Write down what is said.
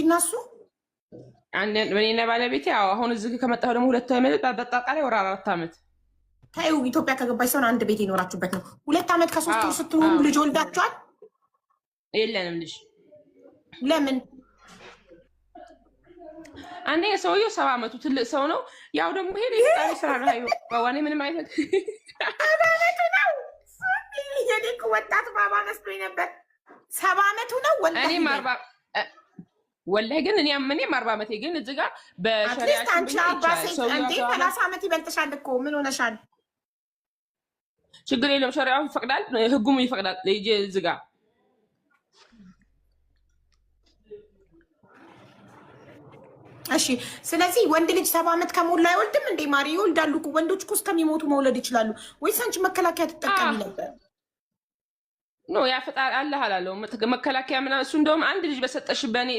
እነሱ እኔና ባለቤቴ አሁን እዚህ ከመጣሁ ደግሞ 2 ዓመት በአጠቃላይ ወር 4 ዓመት ታዩ ኢትዮጵያ ከገባች ሰው አንድ ቤት ይኖራችሁበት ነው። 2 ዓመት ከ3 ወር ስትሆኑ ልጅ ወልዳችኋል? የለንም ልጅ። ለምን? አንደኛ ሰውየው 70 ዓመቱ ትልቅ ሰው ነው። ያው ደግሞ ሄደ ይጣሪ ስራ ነው። አይው ባዋኔ ምንም አይፈት 70 ዓመቱ ነው። የኔ ወጣት ባባ መስሎኝ ነበር። 70 ዓመቱ ነው ወላሂ። እኔም 40 ወላሂ ግን እኔም 40 ዓመቴ ግን እዚህ ጋር በሸሪዓት አንቺ አባሴ እንዴ 30 ዓመት ይበልጥሻል እኮ ምን ሆነሻል? ችግር የለውም ሸሪዓው ይፈቅዳል፣ ህጉም ይፈቅዳል። ልጅ እዚህ ጋር እሺ። ስለዚህ ወንድ ልጅ 70 ዓመት ከሞላ አይወልድም እንዴ? ማሪ ይወልዳሉ እኮ ወንዶች እኮ እስከሚሞቱ መውለድ ይችላሉ። ወይስ አንቺ መከላከያ ትጠቀሚ ነበር? ኖ ያ ፈጣሪ አላህ አላለው መከላከያ ምናምን። እሱ እንደውም አንድ ልጅ በሰጠሽ በኔ